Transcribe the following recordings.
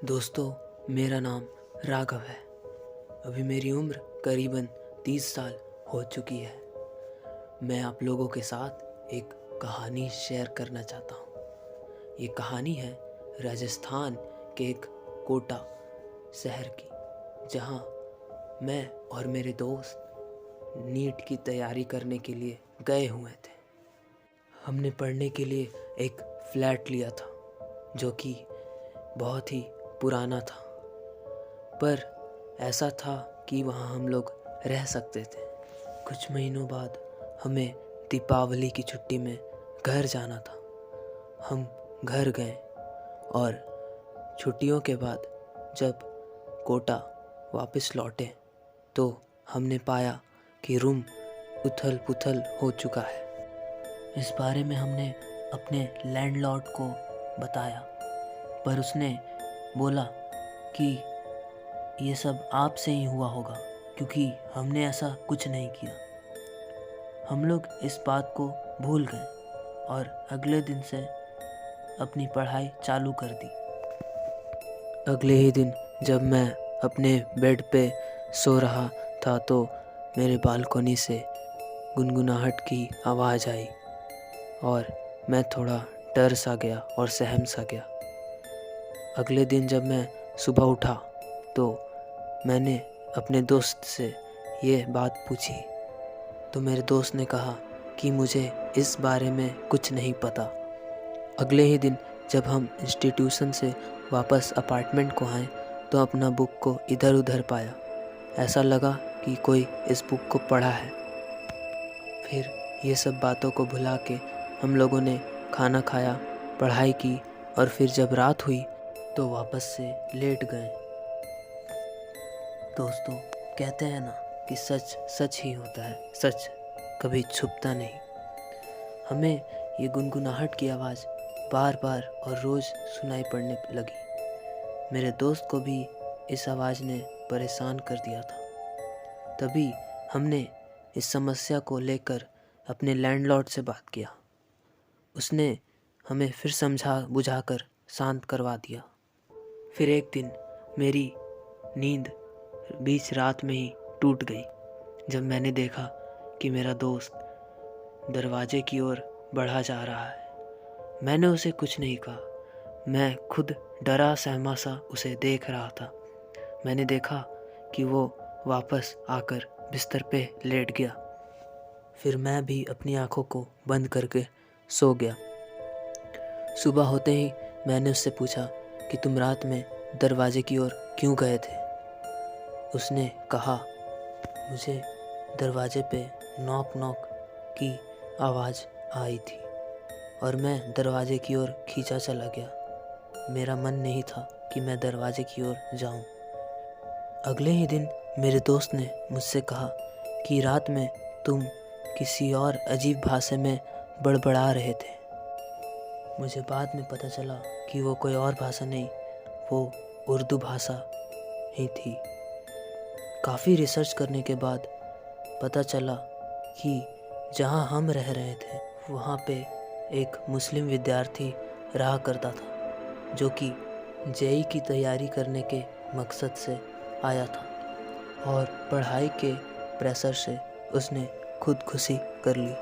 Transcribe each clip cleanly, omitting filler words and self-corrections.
दोस्तों, मेरा नाम राघव है। अभी मेरी उम्र करीबन 30 साल हो चुकी है। मैं आप लोगों के साथ एक कहानी शेयर करना चाहता हूँ। ये कहानी है राजस्थान के एक कोटा शहर की, जहाँ मैं और मेरे दोस्त नीट की तैयारी करने के लिए गए हुए थे। हमने पढ़ने के लिए एक फ्लैट लिया था, जो कि बहुत ही पुराना था, पर ऐसा था कि वहाँ हम लोग रह सकते थे। कुछ महीनों बाद हमें दीपावली की छुट्टी में घर जाना था। हम घर गए और छुट्टियों के बाद जब कोटा वापस लौटे तो हमने पाया कि रूम उथल पुथल हो चुका है। इस बारे में हमने अपने लैंडलॉर्ड को बताया, पर उसने बोला कि ये सब आपसे ही हुआ होगा, क्योंकि हमने ऐसा कुछ नहीं किया। हम लोग इस बात को भूल गए और अगले दिन से अपनी पढ़ाई चालू कर दी। अगले ही दिन जब मैं अपने बेड पे सो रहा था तो मेरे बालकोनी से गुनगुनाहट की आवाज़ आई और मैं थोड़ा डर सा गया और सहम सा गया। अगले दिन जब मैं सुबह उठा तो मैंने अपने दोस्त से ये बात पूछी, तो मेरे दोस्त ने कहा कि मुझे इस बारे में कुछ नहीं पता। अगले ही दिन जब हम इंस्टीट्यूशन से वापस अपार्टमेंट को आए तो अपना बुक को इधर उधर पाया। ऐसा लगा कि कोई इस बुक को पढ़ा है। फिर ये सब बातों को भुला के हम लोगों ने खाना खाया, पढ़ाई की और फिर जब रात हुई तो वापस से लेट गए। दोस्तों, कहते हैं ना कि सच सच ही होता है, सच कभी छुपता नहीं। हमें ये गुनगुनाहट की आवाज़ बार बार और रोज़ सुनाई पड़ने लगी। मेरे दोस्त को भी इस आवाज़ ने परेशान कर दिया था। तभी हमने इस समस्या को लेकर अपने लैंडलॉर्ड से बात किया। उसने हमें फिर समझा बुझाकर शांत करवा दिया। फिर एक दिन मेरी नींद बीच रात में ही टूट गई जब मैंने देखा कि मेरा दोस्त दरवाजे की ओर बढ़ा जा रहा है। मैंने उसे कुछ नहीं कहा, मैं खुद डरा सहमा सा उसे देख रहा था। मैंने देखा कि वो वापस आकर बिस्तर पे लेट गया। फिर मैं भी अपनी आंखों को बंद करके सो गया। सुबह होते ही मैंने उससे पूछा कि तुम रात में दरवाजे की ओर क्यों गए थे। उसने कहा, मुझे दरवाजे पे नॉक नॉक की आवाज़ आई थी और मैं दरवाजे की ओर खींचा चला गया। मेरा मन नहीं था कि मैं दरवाजे की ओर जाऊं। अगले ही दिन मेरे दोस्त ने मुझसे कहा कि रात में तुम किसी और अजीब भाषा में बड़बड़ा रहे थे। मुझे बाद में पता चला कि वो कोई और भाषा नहीं, वो उर्दू भाषा ही थी। काफ़ी रिसर्च करने के बाद पता चला कि जहाँ हम रह रहे थे वहाँ पे एक मुस्लिम विद्यार्थी रहा करता था, जो कि जेईई की तैयारी करने के मकसद से आया था और पढ़ाई के प्रेशर से उसने खुदकुशी कर ली।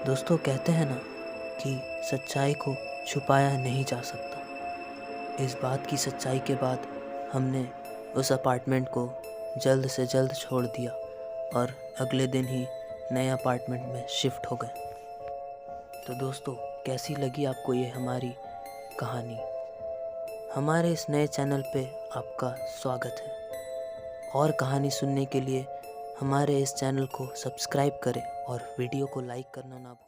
दोस्तों, कहते हैं ना कि सच्चाई को छुपाया नहीं जा सकता। इस बात की सच्चाई के बाद हमने उस अपार्टमेंट को जल्द से जल्द छोड़ दिया और अगले दिन ही नए अपार्टमेंट में शिफ्ट हो गए। तो दोस्तों, कैसी लगी आपको ये हमारी कहानी? हमारे इस नए चैनल पे आपका स्वागत है और कहानी सुनने के लिए हमारे इस चैनल को सब्सक्राइब करें और वीडियो को लाइक करना ना भूलें।